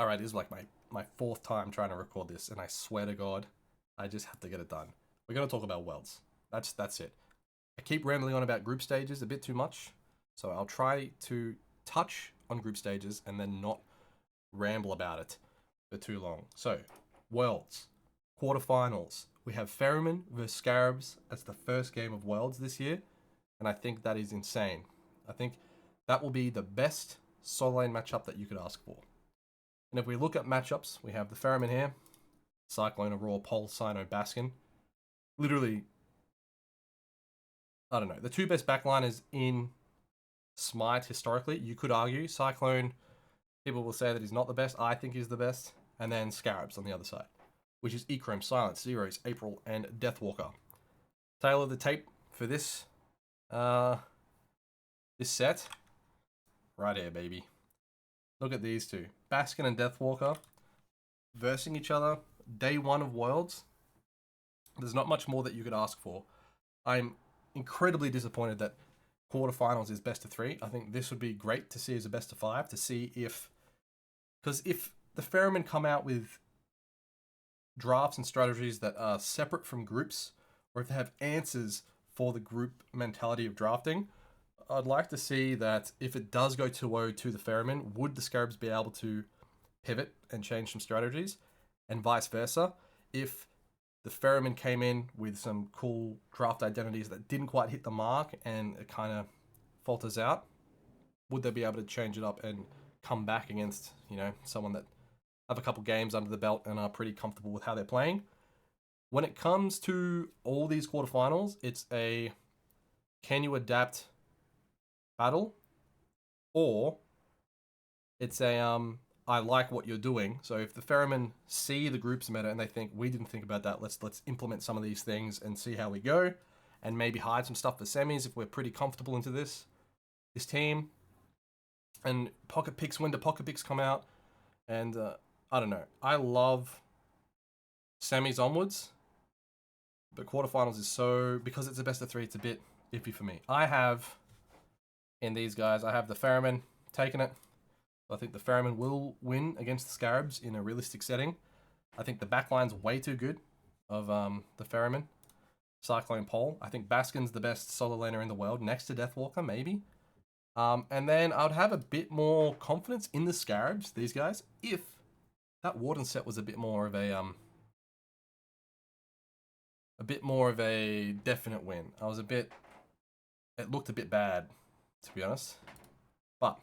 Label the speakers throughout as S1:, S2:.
S1: Alright, this is like my fourth time trying to record this, and I swear to God, I just have to get it done. We're going to talk about worlds. That's it. I keep rambling on about group stages a bit too much, so I'll try to touch on group stages and then not ramble about it for too long. So, worlds, quarterfinals. We have Ferryman versus Scarabs as the first game of worlds this year, and I think that is insane. I think that will be the best solo lane matchup that you could ask for. And if we look at matchups, we have the Ferryman here, Cyclone, Aurora, Pole, Sino, Baskin. Literally, I don't know. The two best backliners in Smite historically, you could argue. Cyclone, people will say that he's not the best. I think he's the best. And then Scarabs on the other side, which is Echrome, Silence, Zeros, April, and Deathwalker. Tail of the tape for this set. Right here, baby. Look at these two. Baskin and Deathwalker versing each other. Day one of Worlds. There's not much more that you could ask for. I'm incredibly disappointed that quarterfinals is best of 3. I think this would be great to see as a best of 5 to see if... Because if the Ferrymen come out with drafts and strategies that are separate from groups, or if they have answers for the group mentality of drafting, I'd like to see that if it does go 2-0 to the Ferrymen, would the Scarabs be able to pivot and change some strategies, and vice versa? If the Ferrymen came in with some cool draft identities that didn't quite hit the mark and it kind of falters out, would they be able to change it up and come back against, you know, someone that have a couple games under the belt and are pretty comfortable with how they're playing? When it comes to all these quarterfinals, it's a can you adapt battle, or it's a I like what you're doing. So if the Ferrymen see the group's meta and they think we didn't think about that, let's implement some of these things and see how we go, and maybe hide some stuff for semis if we're pretty comfortable into this team. And pocket picks, when do pocket picks come out? And I don't know. I love semis onwards, but quarterfinals is so, because it's a best of 3, it's a bit iffy for me. I have in these guys, I have the Ferrymen taking it. I think the Ferrymen will win against the Scarabs in a realistic setting. I think the backline's way too good of the Ferrymen. Cyclone Pole. I think Baskin's the best solo laner in the world, next to Deathwalker, maybe. And then I'd have a bit more confidence in the Scarabs, these guys, if that Warden set was a bit more of a definite win. It looked a bit bad, to be honest. But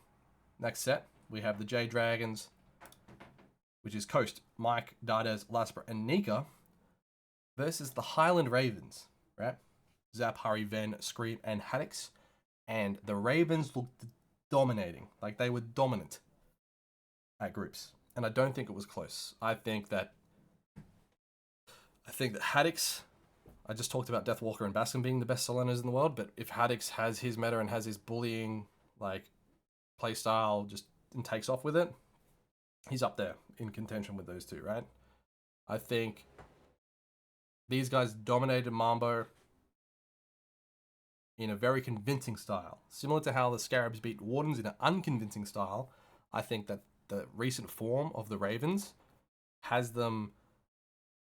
S1: next set, we have the J Dragons, which is Coast, Mike, Dardes, Laspera, and Nika, versus the Highland Ravens, right? Zap, Hurry, Ven, Scream, and Haddix. And the Ravens looked dominating. Like, they were dominant at groups. And I don't think it was close. I think that Haddix, I just talked about Deathwalker and Baskin being the best soloers in the world, but if Haddix has his meta and has his bullying, like, playstyle just and takes off with it, he's up there in contention with those two, right? I think these guys dominated Mambo in a very convincing style. Similar to how the Scarabs beat Wardens in an unconvincing style, I think that the recent form of the Ravens has them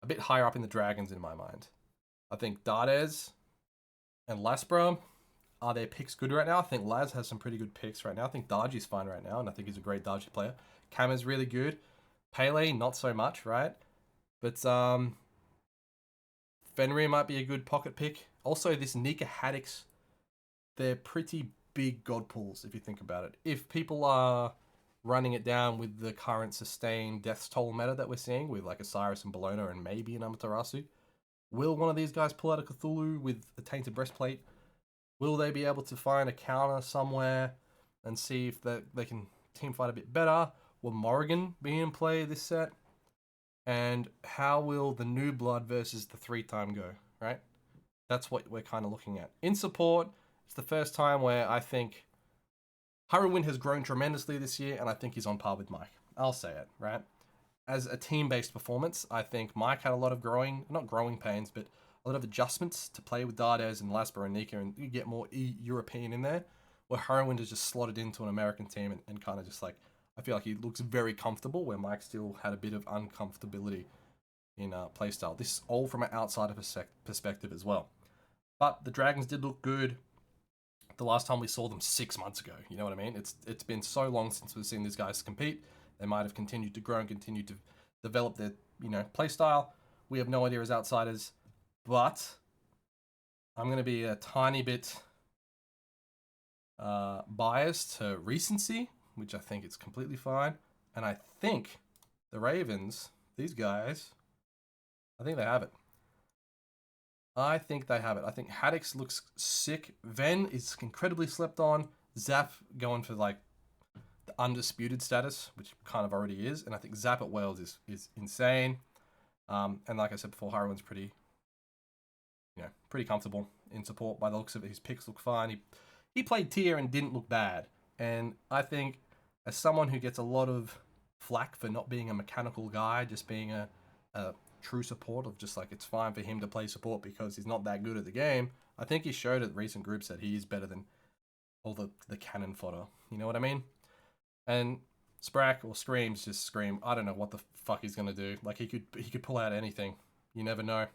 S1: a bit higher up in the Dragons in my mind. I think Dardes and Laspera, are their picks good right now? I think Laz has some pretty good picks right now. I think Darji's fine right now, and I think he's a great Darji player. Cam is really good. Pele, not so much, right? But Fenrir might be a good pocket pick. Also, this Nika Haddix, they're pretty big god pools, if you think about it. If people are running it down with the current sustained Death's Toll meta that we're seeing, with like Osiris and Bologna and maybe an Amaterasu, will one of these guys pull out a Cthulhu with a Tainted Breastplate? Will they be able to find a counter somewhere and see if they can team fight a bit better? Will Morrigan be in play this set? And how will the new blood versus the 3-time go, right? That's what we're kind of looking at. In support, it's the first time where I think Harrowin has grown tremendously this year, and I think he's on par with Mike. I'll say it, right? As a team-based performance, I think Mike had a lot of not growing pains, but a lot of adjustments to play with Dardes and Lasper and Nika, and you get more European in there, where Harrowin is just slotted into an American team and kind of just like, I feel like he looks very comfortable, where Mike still had a bit of uncomfortability in playstyle. This is all from an outsider perspective as well. But the Dragons did look good the last time we saw them 6 months ago. You know what I mean? It's been so long since we've seen these guys compete. They might have continued to grow and continued to develop their, play style. We have no idea as outsiders, but I'm going to be a tiny bit biased to recency, which I think is completely fine. And I think the Ravens, these guys, I think they have it. I think Haddix looks sick. Ven is incredibly slept on. Zap going for like the undisputed status, which kind of already is. And I think Zap at Wales is insane. And like I said before, Harrowin's pretty comfortable in support by the looks of it. His picks look fine. He played tier and didn't look bad. And I think as someone who gets a lot of flack for not being a mechanical guy, just being a true support of just like it's fine for him to play support because he's not that good at the game, I think he showed at recent groups that he is better than all the cannon fodder. You know what I mean? And Sprack or Screams just scream. I don't know what the fuck he's gonna do. Like he could pull out anything. You never know.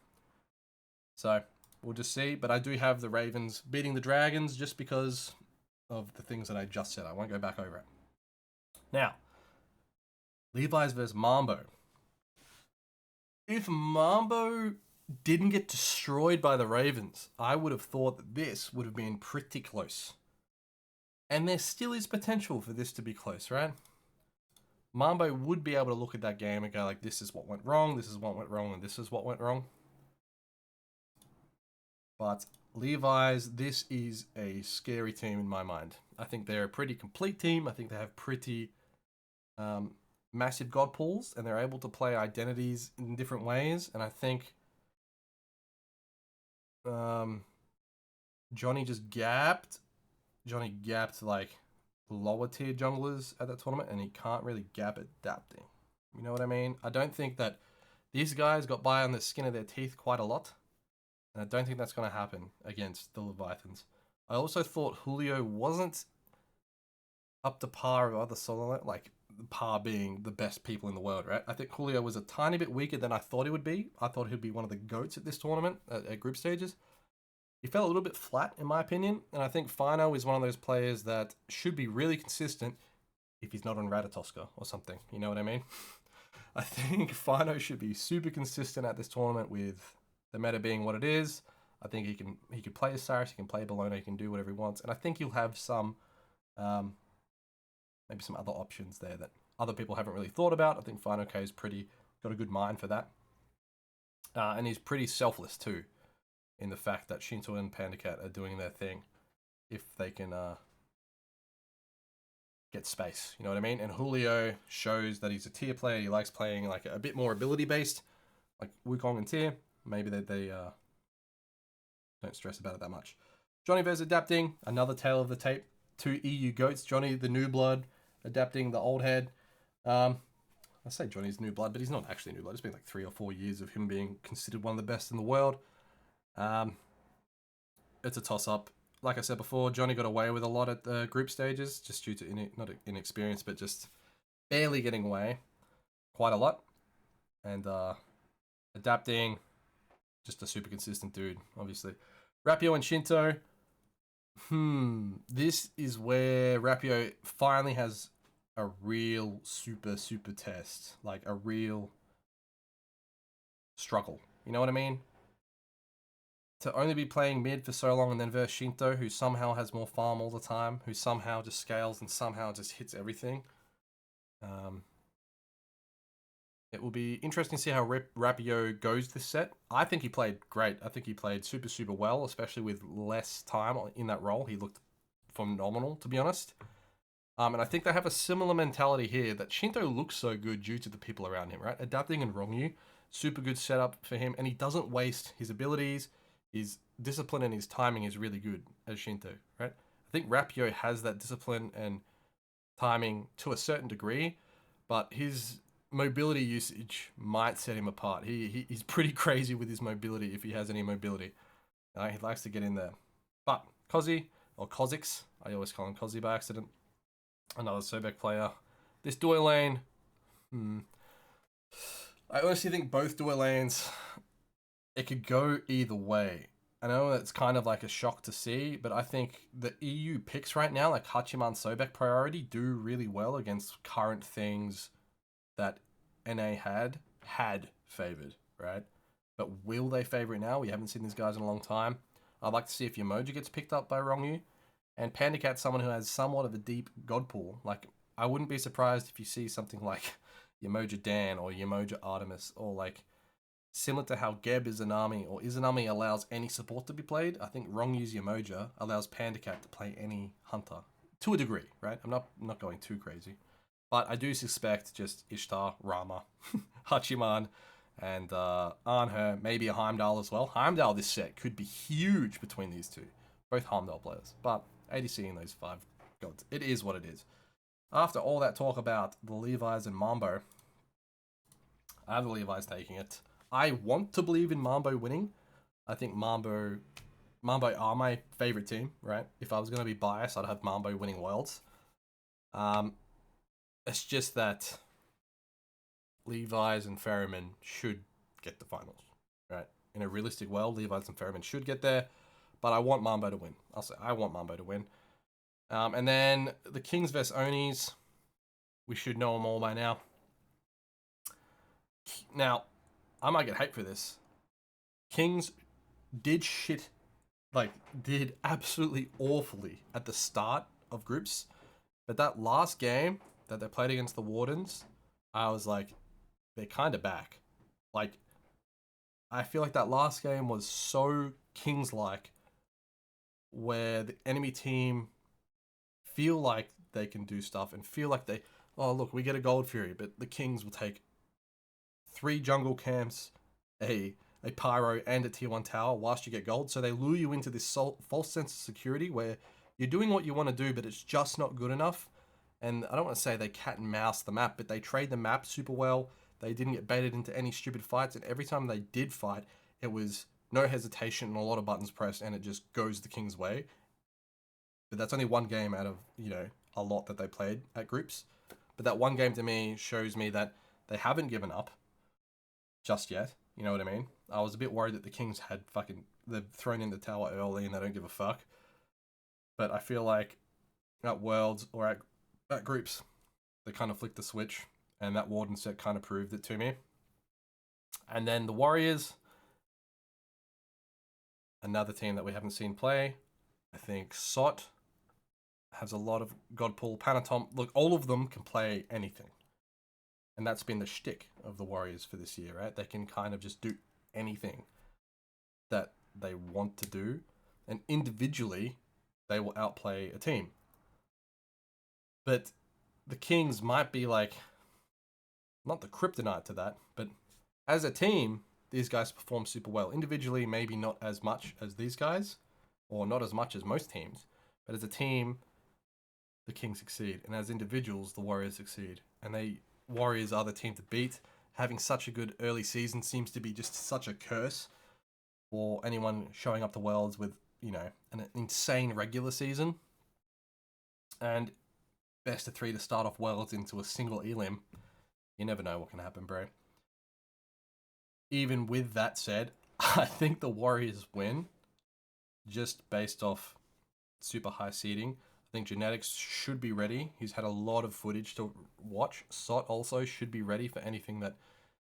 S1: So we'll just see. But I do have the Ravens beating the Dragons just because of the things that I just said. I won't go back over it. Now, Levi's versus Mambo. If Mambo didn't get destroyed by the Ravens, I would have thought that this would have been pretty close. And there still is potential for this to be close, right? Mambo would be able to look at that game and go like, this is what went wrong, this is what went wrong, and this is what went wrong. But Levi's, this is a scary team in my mind. I think they're a pretty complete team. I think they have pretty massive god pools, and they're able to play identities in different ways. And I think Johnny gapped like lower tier junglers at that tournament, and he can't really gap adapting. You know what I mean? I don't think that these guys got by on the skin of their teeth quite a lot, and I don't think that's going to happen against the Leviathans. I also thought Julio wasn't up to par of other solo, like par being the best people in the world, right? I think Julio was a tiny bit weaker than I thought he would be. I thought he'd be one of the GOATs at this tournament at group stages. He fell a little bit flat, in my opinion, and I think Fino is one of those players that should be really consistent if he's not on Ratatoska or something. You know what I mean? I think Fino should be super consistent at this tournament with the meta being what it is. I think he can play Osiris, he can play Bologna, he can do whatever he wants, and I think he'll have some maybe some other options there that other people haven't really thought about. I think Fino K is got a good mind for that, and he's pretty selfless too, in the fact that Shinto and Pandacat are doing their thing if they can get space. You know what I mean? And Julio shows that he's a tier player. He likes playing like a bit more ability based, like Wukong and tier. Maybe they don't stress about it that much. Johnny versus adapting, another tale of the tape. 2 EU goats. Johnny, the new blood, adapting the old head. I say Johnny's new blood, but he's not actually new blood. It's been like 3 or 4 years of him being considered one of the best in the world. It's a toss-up. Like I said before, Johnny got away with a lot at the group stages, just due to not inexperience, but just barely getting away quite a lot. And adapting, just a super consistent dude, obviously. Rapio and Shinto. This is where Rapio finally has a real super test, like a real struggle. You know what I mean? To only be playing mid for so long and then versus Shinto, who somehow has more farm all the time, who somehow just scales and somehow just hits everything. It will be interesting to see how Rapio goes this set. I think he played great. I think he played super well, especially with less time in that role. He looked phenomenal, to be honest. And I think they have a similar mentality here, that Shinto looks so good due to the people around him, right? Adapting and Rongyu, super good setup for him, and he doesn't waste his abilities. His discipline and his timing is really good as Shinto, right? I think Rapio has that discipline and timing to a certain degree, but his mobility usage might set him apart. He's pretty crazy with his mobility, if he has any mobility. He likes to get in there. But Kozi, or Kozix, I always call him Kozi by accident, another Sobek player. This duo lane, I honestly think both duo lanes, it could go either way. I know it's kind of like a shock to see, but I think the EU picks right now, like Hachiman Sobek priority, do really well against current things that NA had favored, right? But will they favor it now? We haven't seen these guys in a long time. I'd like to see if Yamoja gets picked up by Rongyu. And Panda Cat's someone who has somewhat of a deep god pool. Like, I wouldn't be surprised if you see something like Yamoja Dan or Yamoja Artemis, or like similar to how Geb Izanami or Izanami allows any support to be played. I think Rongyu's Yamoja allows Panda Cat to play any hunter to a degree, right? I'm not going too crazy, but I do suspect just Ishtar, Rama, Hachiman, and Arnher, maybe a Heimdall as well. Heimdall this set could be huge between these two, both Heimdall players, but ADC in those 5 gods. It is what it is. After all that talk about the Levis and Mambo, I have the Levis taking it. I want to believe in Mambo winning. I think Mambo are my favorite team, right? If I was going to be biased, I'd have Mambo winning Worlds. It's just that Levis and Ferryman should get the finals, right? In a realistic world, Levis and Ferryman should get there, but I want Mambo to win. I'll say I want Mambo to win. And then the Kings vs Onis, we should know them all by now. Now, I might get hate for this. Kings did did absolutely awfully at the start of groups, but that last game that they played against the Wardens, I was like, they're kind of back. Like, I feel like that last game was so Kings-like, where the enemy team feel like they can do stuff and feel like oh look, we get a Gold Fury, but the Kings will take 3 jungle camps, a pyro, and a tier 1 tower whilst you get gold. So they lure you into this false sense of security where you're doing what you want to do, but it's just not good enough. And I don't want to say they cat and mouse the map, but they trade the map super well. They didn't get baited into any stupid fights, and every time they did fight, it was no hesitation and a lot of buttons pressed, and it just goes the King's way. But that's only one game out of, a lot that they played at groups. But that one game to me shows me that they haven't given up just yet. You know what I mean? I was a bit worried that the Kings they've thrown in the tower early and they don't give a fuck. But I feel like at Worlds or at groups, they kind of flicked the switch, and that Warden set kind of proved it to me. And then the Warriors, another team that we haven't seen play. I think Sot has a lot of god pool. Panatom, look, all of them can play anything. And that's been the shtick of the Warriors for this year, right? They can kind of just do anything that they want to do. And individually, they will outplay a team. But the Kings might be like, not the kryptonite to that, but as a team, these guys perform super well. Individually, maybe not as much as these guys, or not as much as most teams. But as a team, the Kings succeed. And as individuals, the Warriors succeed. And Warriors are the team to beat. Having such a good early season seems to be just such a curse for anyone showing up to Worlds with, an insane regular season. And best of 3 to start off Worlds into a single elim. You never know what can happen, bro. Even with that said, I think the Warriors win just based off super high seeding. I think Genetics should be ready. He's had a lot of footage to watch. Sot also should be ready for anything that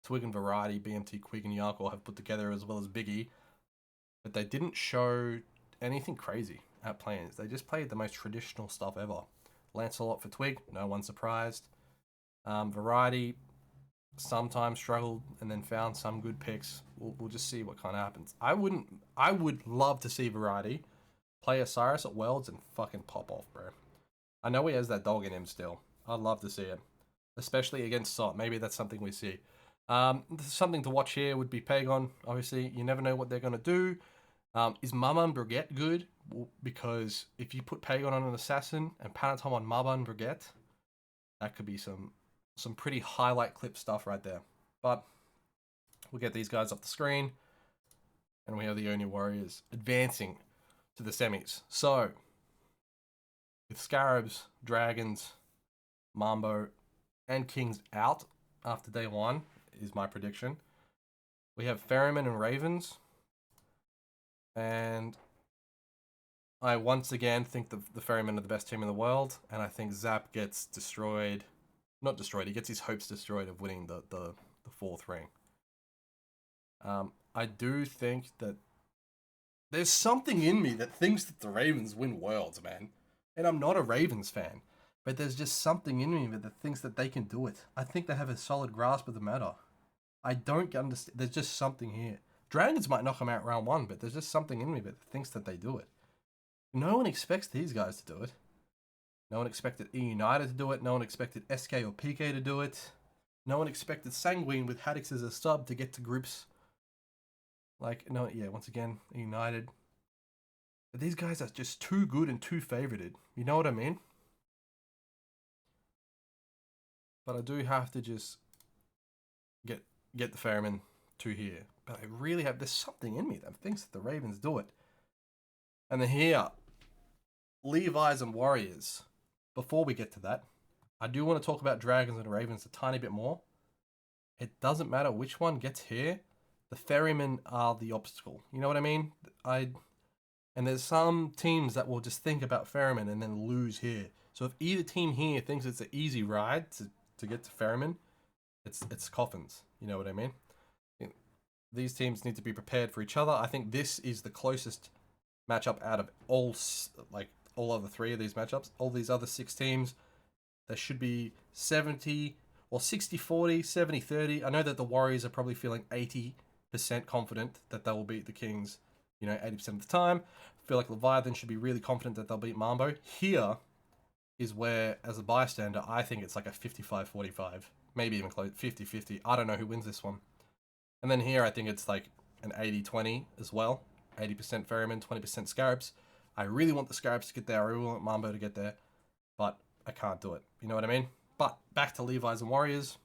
S1: Twig and Variety, BMT, Quig and Yarkor have put together, as well as Biggie. But they didn't show anything crazy at plans. They just played the most traditional stuff ever. Lancelot for Twig, no one surprised. Variety sometimes struggled and then found some good picks. We'll just see what kind of happens. I would love to see Variety play Osiris at Worlds and fucking pop off, bro. I know he has that dog in him still. I'd love to see it, especially against Sot. Maybe that's something we see. Something to watch here would be Pagon. Obviously, you never know what they're going to do. Is Maman Brigitte good? Because if you put Pagon on an Assassin and Panatom on Maman Brigitte, that could be some pretty highlight clip stuff right there. But we'll get these guys off the screen, and we have the Oni Warriors advancing to the semis. So, with Scarabs, Dragons, Mambo, and Kings out after day one, is my prediction. We have Ferryman and Ravens. And I once again think the Ferrymen are the best team in the world. And I think Zap gets destroyed. Not destroyed, he gets his hopes destroyed of winning the fourth ring. I do think that there's something in me that thinks that the Ravens win Worlds, man. And I'm not a Ravens fan. But there's just something in me that thinks that they can do it. I think they have a solid grasp of the matter. I don't understand. There's just something here. Dragons might knock them out round one, but there's just something in me that thinks that they do it. No one expects these guys to do it. No one expected E United to do it. No one expected SK or PK to do it. No one expected Sanguine with Haddix as a sub to get to groups. Like, no, yeah, once again, E United. But these guys are just too good and too favorited. You know what I mean? But I do have to just get the Ferryman to here. But I really have, there's something in me that thinks that the Ravens do it. And then here, Levi's and Warriors. Before we get to that, I do want to talk about Dragons and Ravens a tiny bit more. It doesn't matter which one gets here. The Ferrymen are the obstacle. You know what I mean? And there's some teams that will just think about Ferryman and then lose here. So if either team here thinks it's an easy ride to get to Ferryman, it's coffins. You know what I mean? These teams need to be prepared for each other. I think this is the closest matchup out of all other three of these matchups. All these other 6 teams, there should be 70 or 60-40, 70-30. I know that the Warriors are probably feeling 80% confident that they will beat the Kings, 80% of the time. I feel like Leviathan should be really confident that they'll beat Mambo. Here is where, as a bystander, I think it's like a 55-45, maybe even close, 50-50. I don't know who wins this one. And then here, I think it's like an 80-20 as well. 80% Ferryman, 20% Scarabs. I really want the Scarabs to get there. I really want Mambo to get there. But I can't do it. You know what I mean? But back to Levi's and Warriors.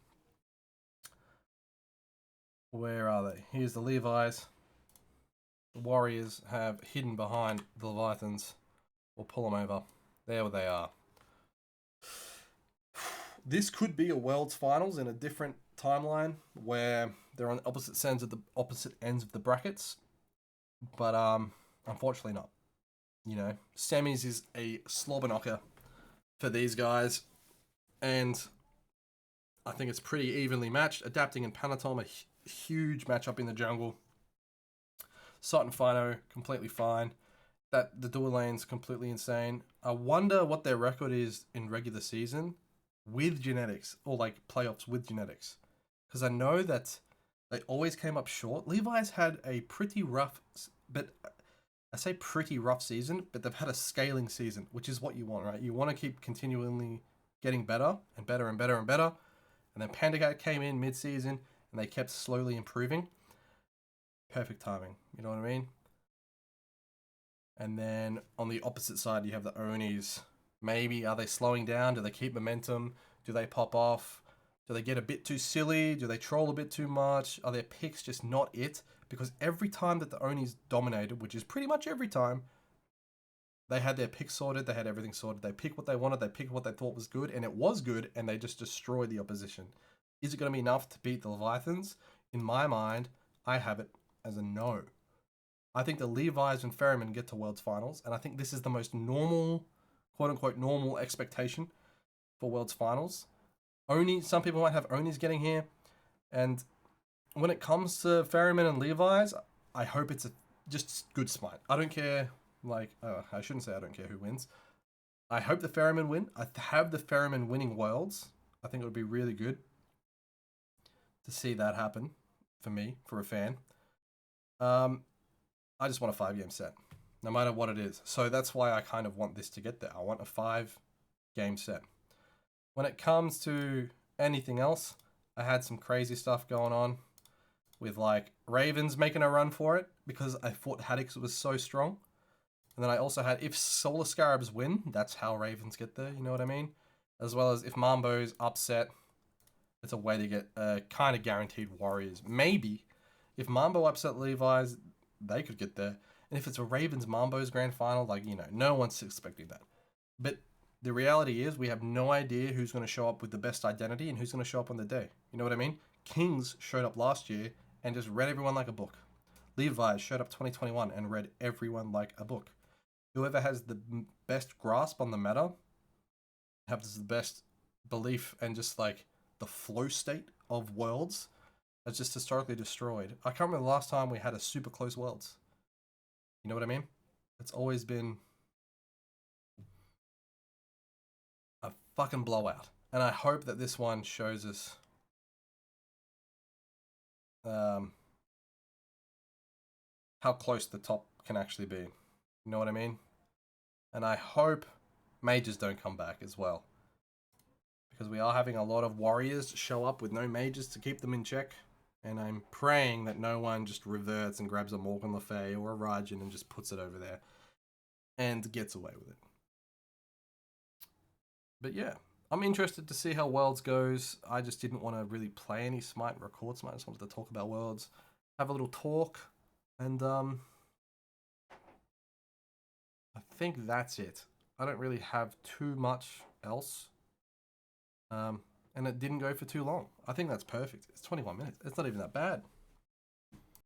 S1: Where are they? Here's the Levi's. The Warriors have hidden behind the Leviathans. We'll pull them over. There they are. This could be a Worlds Finals in a different timeline where they're on the opposite ends of the brackets. But unfortunately not. Semis is a slobber knocker for these guys. And I think it's pretty evenly matched. Adapting and Panatom, a huge matchup in the jungle. Sot and Fino, completely fine. The dual lane's completely insane. I wonder what their record is in regular season with genetics, or like playoffs with genetics. Because I know that they always came up short. Levi's had a pretty rough, but I say pretty rough season, but they've had a scaling season, which is what you want, right? You want to keep continually getting better and better and better and better. And then Pandagat came in mid-season, and they kept slowly improving. Perfect timing, you know what I mean? And then on the opposite side, you have the Onis. Maybe, are they slowing down? Do they keep momentum? Do they pop off? Do they get a bit too silly? Do they troll a bit too much? Are their picks just not it? Because every time that the Onis dominated, which is pretty much every time, they had their picks sorted, they had everything sorted. They picked what they wanted, they picked what they thought was good, and it was good, and they just destroyed the opposition. Is it going to be enough to beat the Leviathans? In my mind, I have it as a no. I think the Levi's and Ferryman get to Worlds Finals, and I think this is the most normal, quote-unquote normal expectation for Worlds Finals. Some people might have Onis getting here, and when it comes to Ferryman and Levi's, I hope it's just good Smite. I don't care, I shouldn't say I don't care who wins. I hope the Ferryman win. I have the Ferryman winning Worlds. I think it would be really good to see that happen for me, for a fan. I just want a 5-game set, no matter what it is. So that's why I kind of want this to get there. I want a 5-game set. When it comes to anything else, I had some crazy stuff going on with Ravens making a run for it because I thought Haddix was so strong. And then I also had, if Solar Scarabs win, that's how Ravens get there, you know what I mean? As well as if Mambo's upset, it's a way to get kind of guaranteed Warriors. Maybe if Mambo upset Levi's, they could get there. And if it's a Ravens Mambo's grand final, no one's expecting that. But the reality is we have no idea who's going to show up with the best identity and who's going to show up on the day. You know what I mean? Kings showed up last year and just read everyone like a book. Levis showed up 2021 and read everyone like a book. Whoever has the best grasp on the meta, has the best belief and just like the flow state of worlds, that's just historically destroyed. I can't remember the last time we had a super close worlds. You know what I mean? It's always been a fucking blowout. And I hope that this one shows us how close the top can actually be. You know what I mean? And I hope mages don't come back as well. Because we are having a lot of warriors show up with no mages to keep them in check. And I'm praying that no one just reverts and grabs a Morgan Le Fay or a Rajan and just puts it over there. And gets away with it. But yeah, I'm interested to see how Worlds goes. I just didn't want to really play any Smite and record Smite. I just wanted to talk about Worlds. Have a little talk. And I think that's it. I don't really have too much else. And it didn't go for too long. I think that's perfect. It's 21 minutes. It's not even that bad.